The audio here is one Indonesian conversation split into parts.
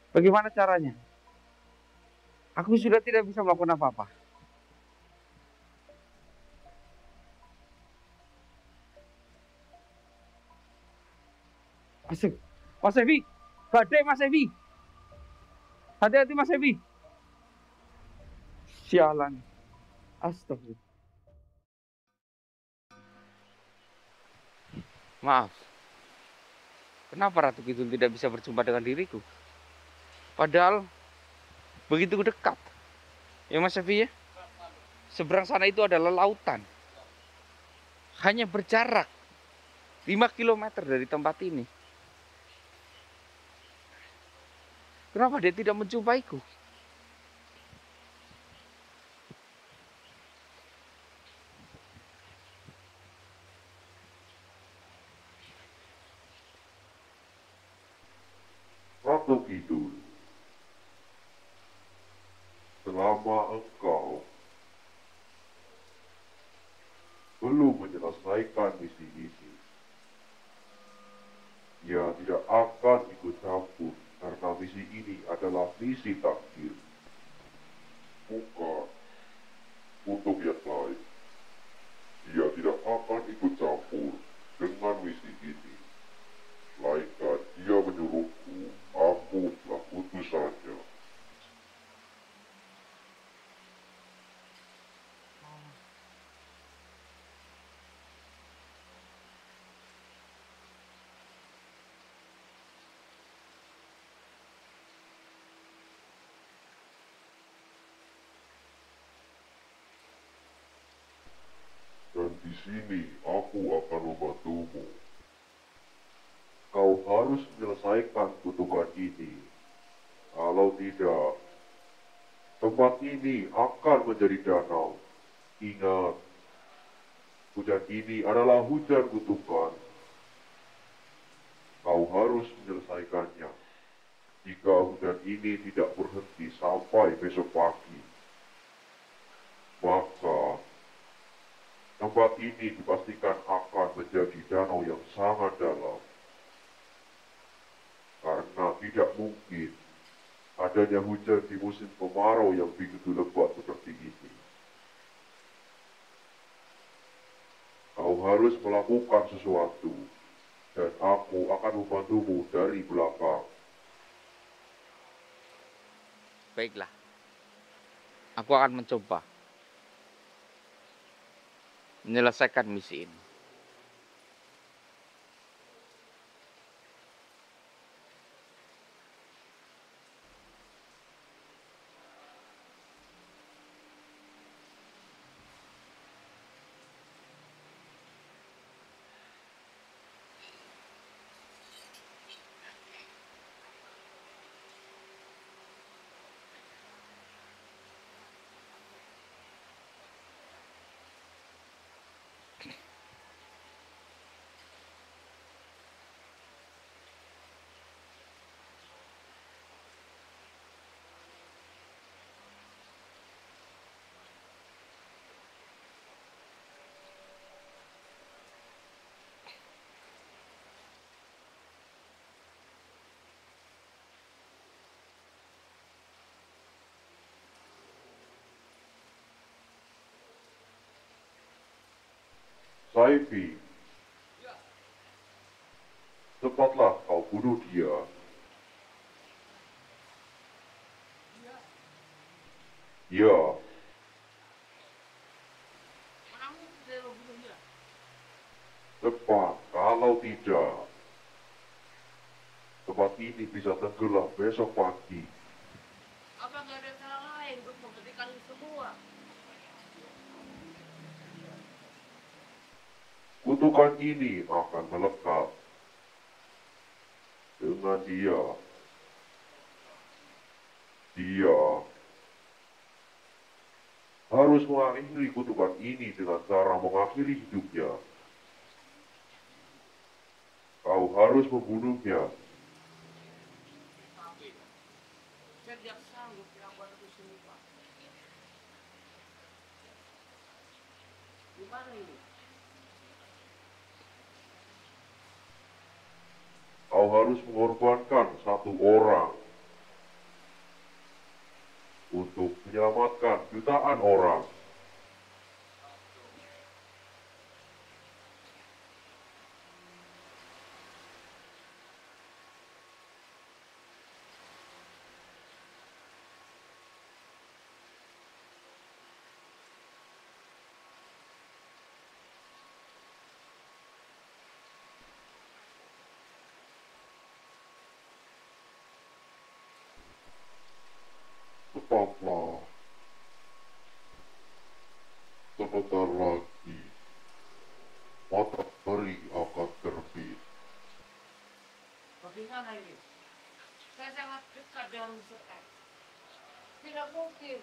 Bagaimana caranya? Aku sudah tidak bisa melakukan apa-apa. Masuk. Mas Evi. Badai Mas Evi. Hati-hati Mas Evi. Sialan. Astagfirullah. Maaf. Kenapa Ratu Kidul tidak bisa berjumpa dengan diriku? Padahal begitu dekat. Ya Mas Evi ya. Seberang sana itu adalah lautan. Hanya berjarak 5 kilometer dari tempat ini. Kenapa dia tidak menjumpaiku? Ratu Kidul, selama engkau belum menyelesaikan misi ini, ia tidak akan ikut campur karena misi ini adalah misi takdir. Bukan untuk yang lain. Ia tidak akan ikut campur dengan misi ini. Melainkan ia menyuruhku, aku telah utusannya. Dan di sini aku akan membantumu. Kau harus menyelesaikan kutukan ini. Kalau tidak, tempat ini akan menjadi danau. Ingat, hujan ini adalah hujan kutukan. Kau harus menyelesaikannya. Jika hujan ini tidak berhenti sampai besok pagi, maka tempat ini dipastikan akan menjadi danau yang sangat dalam. Karena tidak mungkin adanya hujan di musim kemarau yang begitu lebat seperti ini. Kau harus melakukan sesuatu, dan aku akan membantumu dari belakang. Baiklah. Aku akan mencoba menyelesaikan misi ini. Saifi, cepatlah kau bunuh dia. Ya, cepat. Kalau tidak, tempat ini bisa tenggelam besok pagi. Apa nggak ada cara lain untuk menghentikan semua? Kutukan ini akan melekat dengan dia. Dia harus mengakhiri kutukan ini dengan cara mengakhiri hidupnya. Kau harus membunuhnya. Tapi saya tidak sanggup melakukan itu semua. Gimana ini? Kau harus mengorbankan satu orang. jutaan orang. Tetaplah, sebentar lagi matahari akan terbit. Bagaimana ini? Saya sangat dekat dengan Mr. X. Tidak mungkin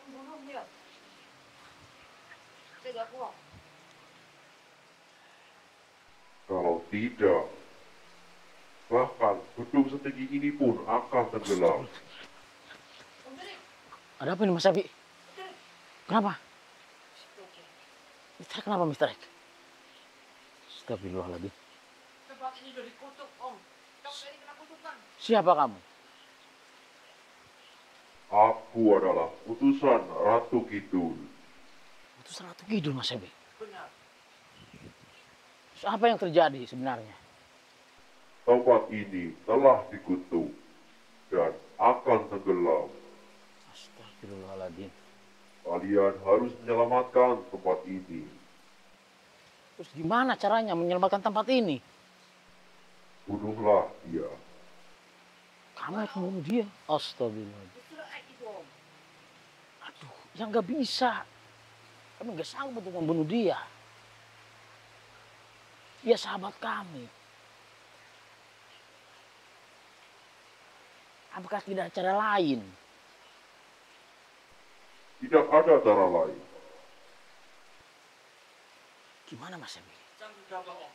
membunuhnya. Tidak kuat. Kalau tidak, bahkan gedung setinggi ini pun akan tenggelam. Ada apa ini Mas Abi? Kenapa? Mr. Kenapa Mr. X? Astagfirullahaladzim. Tempat ini sudah dikutuk, Om. Tempat ini kena kutukan. Siapa kamu? Aku adalah utusan Ratu Kidul. Utusan Ratu Kidul Mas Abi. Benar. Terus apa yang terjadi sebenarnya? Tempat ini telah dikutuk dan akan tenggelam. Astagfirullahaladzim. Kalian harus menyelamatkan tempat ini. Terus gimana caranya menyelamatkan tempat ini? Bunuhlah dia. Kamu yang membunuh dia? Astagfirullahaladzim. Mr. X itu, Om. Aduh, yang nggak bisa. Kami nggak sanggup untuk membunuh dia. Dia sahabat kami. Apakah tidak ada cara lain? Tidak ada cara lain. Gimana Mas Abi? Sanggup berapa, Om?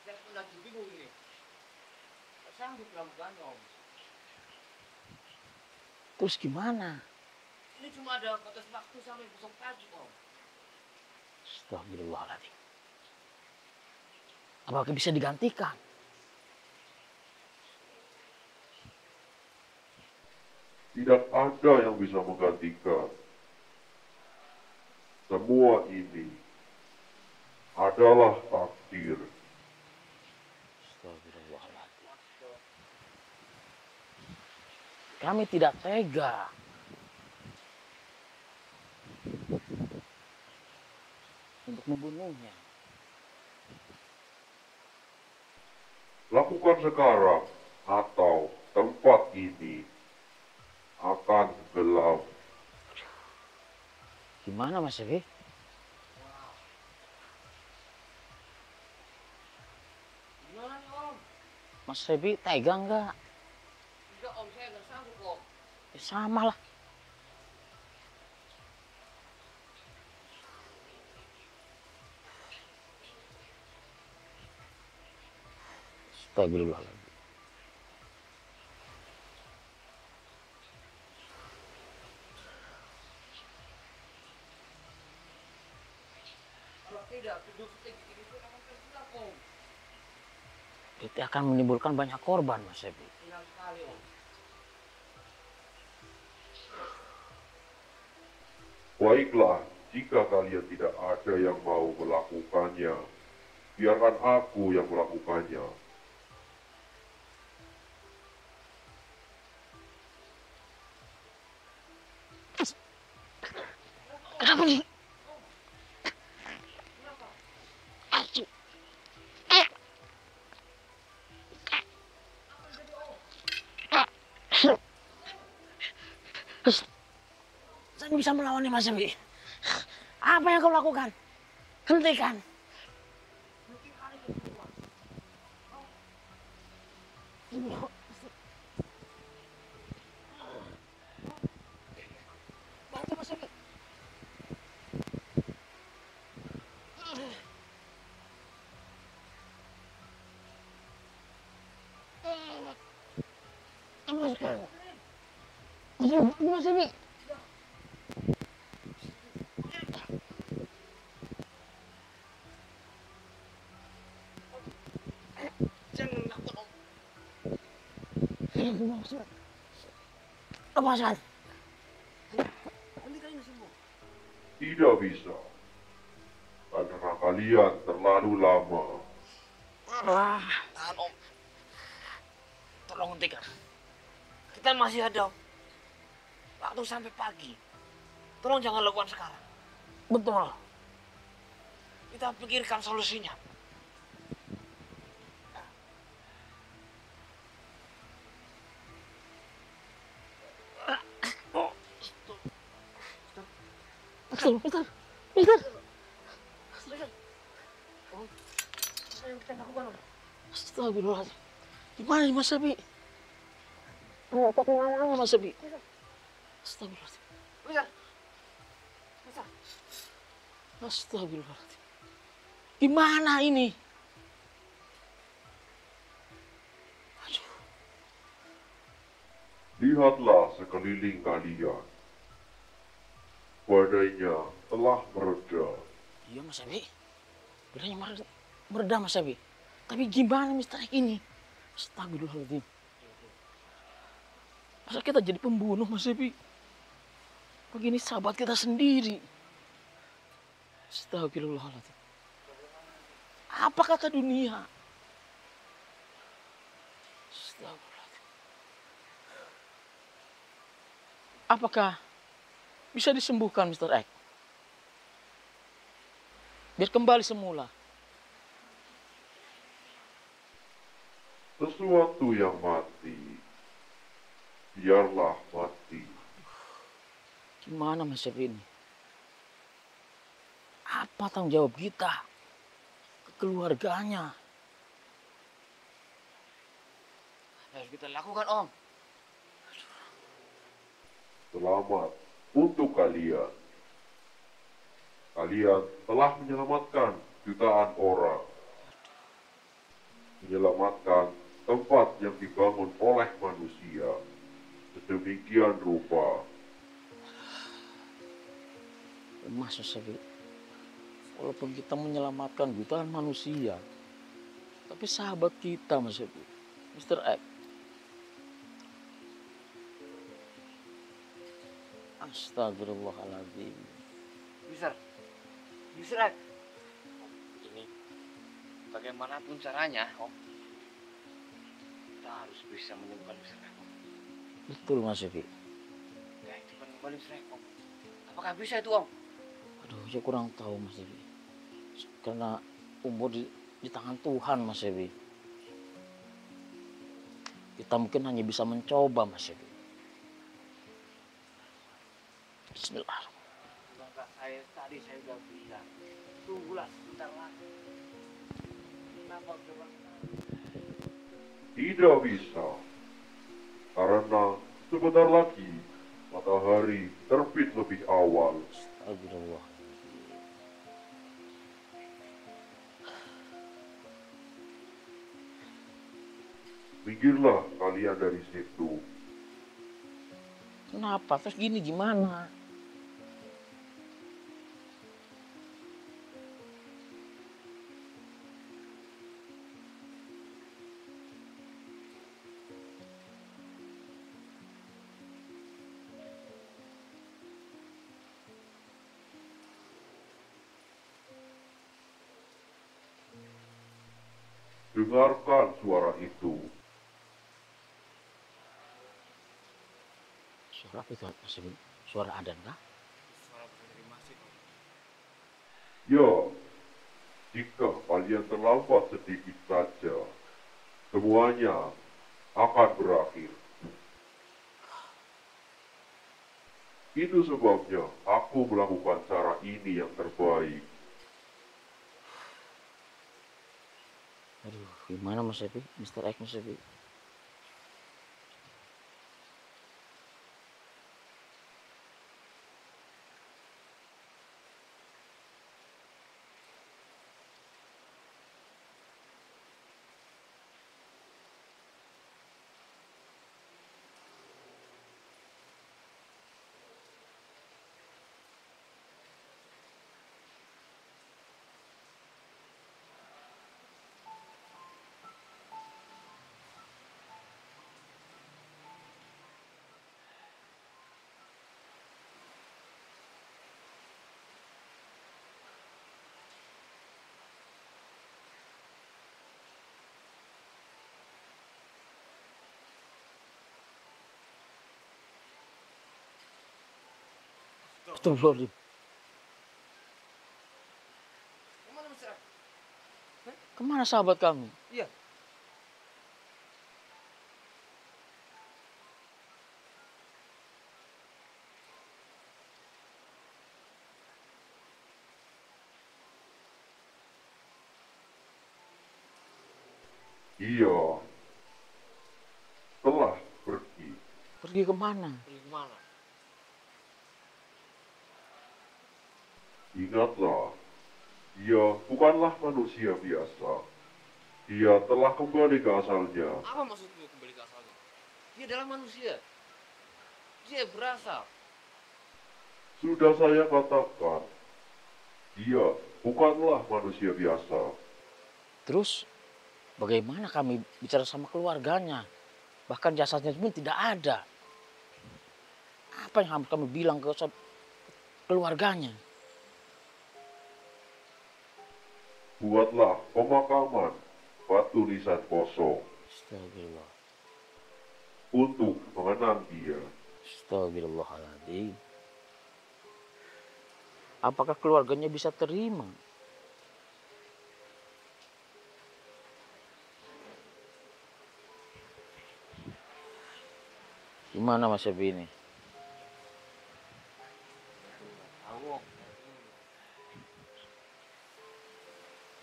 Saya pun lagi bingung ini. Tak sanggup melakukannya, Om. Terus gimana? Ini cuma ada batas waktu sampai besok pagi, Om. Astagfirullahaladzim. Apakah bisa digantikan? Tidak ada yang bisa menggantikan. Semua ini adalah takdir. Astagfirullahaladzim. Kami tidak tega. Untuk membunuhnya. Lakukan sekarang atau tempat ini akan gelap. Gimana Mas Abi? Gimana nih, Om? Mas Abi tega nggak? Tidak, Om. Saya nggak sanggup, Om. Ya sama lah. Astagfirullahaladzim. Kalau tidak, gedung setinggi ini pun akan tenggelam, Om. Itu akan menimbulkan banyak korban Mas Abi. Benar sekali, Om. Baiklah, jika kalian tidak ada yang mau melakukannya, biarkan aku yang melakukannya. Kenapa nih? Saya bisa melawannya Mas Abi. Apa yang kau lakukan? Hentikan. Bantu Mas Abi. Mas Abi. Jangan takut, Om. Lepaskan. Tidak bisa, karena kalian terlalu lama. Tahan Om. Tolong hentikan. Kita masih ada waktu sampai pagi. Tolong jangan lakukan sekarang. Betul. Kita pikirkan solusinya. Mister. Apa yang kita lakukan, Om? Astagfirullahaladzim. Gimana nih Mas Sabi? Kok kemana Mas Sabi? Astagfirullahaladzim. Astagfirullahaladzim. Gimana ini? Aduh. Lihatlah sekeliling kalian. Badainya telah mereda. Iya Mas Sabi. Bedanya mereda Mas Sabi. Tapi gimana Mister X ini? Astagfirullahaladzim. Masa kita jadi pembunuh Mas Sabi? Begini sahabat kita sendiri. Astagfirullahaladzim. Apa kata dunia? Astagfirullahaladzim. Apakah bisa disembuhkan Mister X? Biar kembali semula. Sesuatu yang mati, biarlah mati. Gimana Mas Sabi ini? Apa tanggung jawab kita ke keluarganya? Apa harus kita lakukan Om? Selamat untuk kalian. Kalian telah menyelamatkan jutaan orang. Menyelamatkan tempat yang dibangun oleh manusia. Sedemikian rupa. Mas Sabi, walaupun kita menyelamatkan jutaan manusia, tapi sahabat kita Mas Sabi, Mister X. Astagfirullahaladzim. Mister X, ini bagaimanapun caranya, Om, kita harus bisa menemukan Mister X. Betul Mas Sabi. Ya, aktifkan kembali Mister X, Om. Apakah bisa itu, Om? Aduh, saya kurang tahu Mas Sabi. Karena umur di tangan Tuhan Mas Sabi. Kita mungkin hanya bisa mencoba Mas Sabi. Bismillah. Maka tadi saya sudah bilang, tunggulah sebentar lagi. Kenapa coba? Tidak bisa. Karena sebentar lagi matahari terbit lebih awal. Astagfirullah. Minggirlah kalian dari situ. Kenapa? Terus gini gimana? Dengarkan suara itu. Suara apa itu Mas Sabi? Suara adzan kah? Ya, jika kalian terlambat sedikit saja, semuanya akan berakhir. Itu sebabnya aku melakukan cara ini yang terbaik. Aduh, gimana Mas Sabi? Mister X Mas Sabi. Astagfirullahaladzim. Kemana Mr. X? Kemana sahabat kami? Iya. Ia telah pergi. Pergi kemana? Pergi kemana? Ingatlah, ia bukanlah manusia biasa. Dia telah kembali ke asalnya. Apa maksudmu kembali ke asalnya? Dia adalah manusia. Dia berasal. Sudah saya katakan, dia bukanlah manusia biasa. Terus bagaimana kami bicara sama keluarganya? Bahkan jasadnya pun tidak ada. Apa yang harus kami bilang ke keluarganya? Buatlah pemakaman batu nisan kosong Astagfirullah. untuk mengenang dia. Astagfirullahaladzim. Apakah keluarganya bisa terima? Gimana Mas Ebi ini?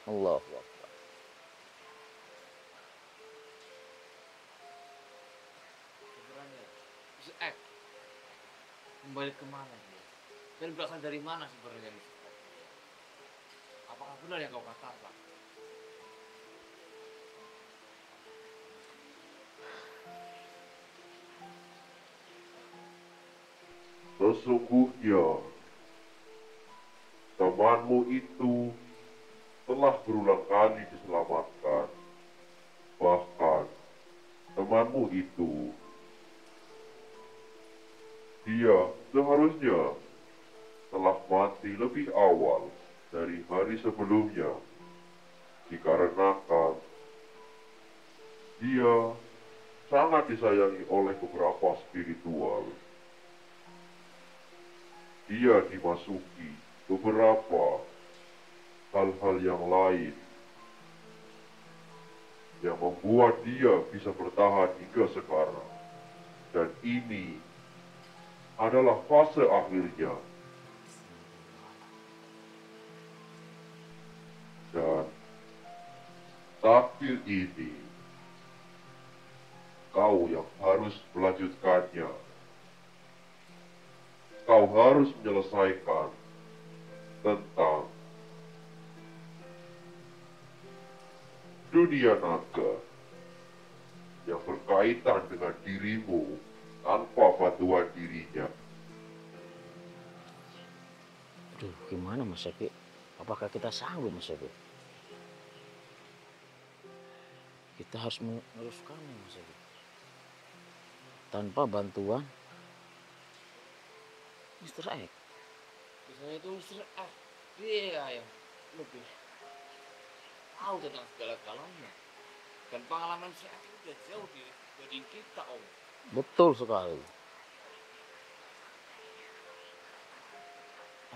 Allahu Akbar. Sebenarnya, Mr. X kembali kemana dia? Dan berasal dari mana sebenarnya Mr. X? Apakah benar yang kau katakan? Sesungguhnya, temanmu itu telah berulang kali diselamatkan. Bahkan, temanmu itu, dia seharusnya telah mati lebih awal dari hari sebelumnya. Dikarenakan, dia sangat disayangi oleh beberapa spiritual. Dia dimasuki beberapa hal-hal yang lain yang membuat dia bisa bertahan hingga sekarang. Dan ini adalah fase akhirnya. Dan takdir ini kau yang harus melanjutkannya. Kau harus menyelesaikan tentang dunia naga yang berkaitan dengan dirimu tanpa bantuan dirinya. Aduh, gimana Mas Ebi? Apakah kita sanggup Mas Ebi? Kita harus meneruskannya Mas Ebi. Tanpa bantuan Mr. X. Biasanya itu Mr. X. Dia yang lebih tahu tentang segala-galanya. Dan pengalaman Mr. X itu udah jauh dari kita, Om. Betul sekali.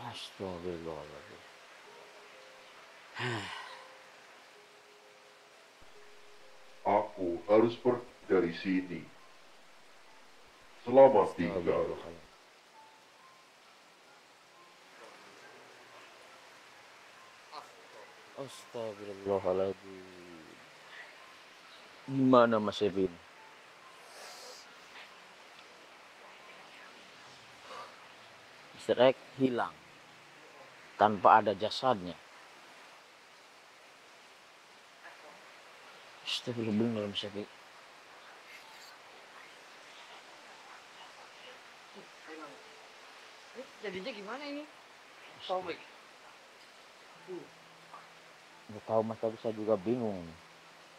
Astagfirullahaladzim. Aku harus pergi dari sini. Selamat tinggal. Astagfirullahaladzim. Astagfirullahaladzim. Gimana Mas Ebin? Mr. X hilang tanpa ada jasadnya. Astagfirullah Mas Ebin. Jadinya gimana ini? Sobek. Nggak tahu Mas, tapi saya juga bingung.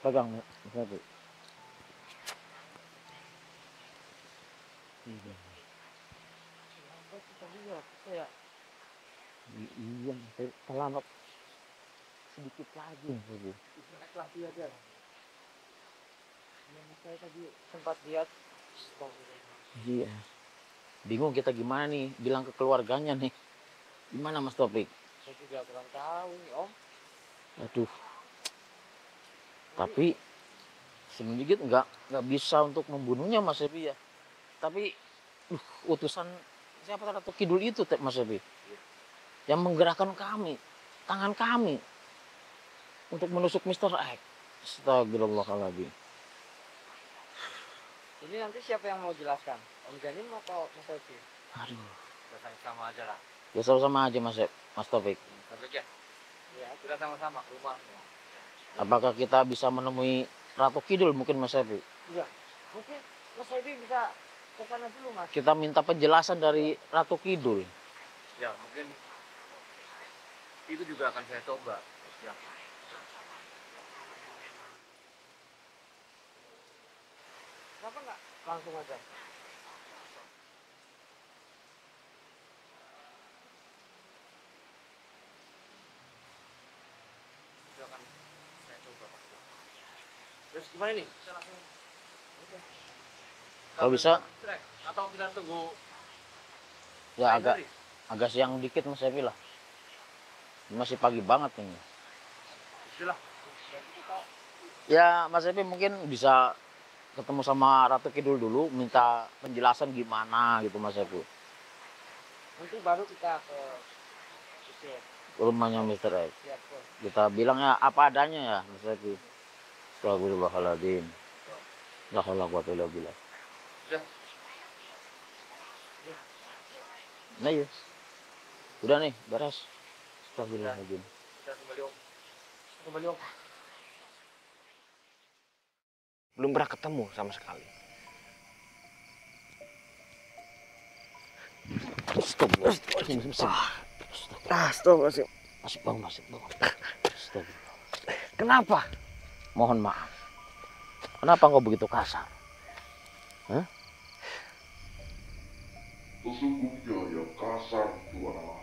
Pegang Mas Ebin. Iya. Kita lihat, kayak Iya, selamat sedikit lagi Mas Ebin. lagi aja. Yang saya tadi sempat lihat. Iya. Bingung kita gimana nih, bilang ke keluarganya nih. Gimana Mas Taufik? Saya juga kurang tahu nih Om. Aduh, tapi sedikit nggak bisa untuk membunuhnya Mas Ebi ya. Tapi utusan siapa Ratu Kidul itu Mas Ebi yang menggerakkan kami, tangan kami untuk menusuk Mr. X. Astagfirullahaladzim. Ini nanti siapa yang mau jelaskan? Om Janim atau Mas Ebi? Aduh, Sama aja lah. ya sama-sama aja Mas Taufik. Ya. Ya, kita sama-sama ke rumah. Apakah kita bisa menemui Ratu Kidul mungkin Mas Ebi? Iya. Mungkin Mas Ebi bisa ke sana dulu Mas. Kita minta penjelasan dari Ratu Kidul. Ya, mungkin itu juga akan saya coba. Ya. Kenapa enggak langsung aja? Itu akan saya coba. Terus gimana nih? Bisa langsung. Oke. Kalau bisa, Atau kita tunggu ya lain hari? agak siang dikit Mas Ebi lah. Masih pagi banget ini. Sudah. Ya Mas Ebi mungkin bisa ketemu sama Ratu Kidul dulu, minta penjelasan gimana gitu Mas Ebi. Nanti baru kita ke Rumahnya Mr. X. siap Bos. Kita bilangnya apa adanya ya Mas Ebi. Astagfirullahaladzim. La haula wa la quwwata illa billah. Sudah. Nah ya. Udah nih, beres. Astagfirullahaladzim. Kita kembali Om. Kembali Om. Belum pernah ketemu sama sekali. Astagfirullahaladzim. Astagfirullahaladzim. Masih bang. Astagfirullah. Kenapa? Mohon maaf. Kenapa kau begitu kasar? Sesungguhnya yang kasar itu adalah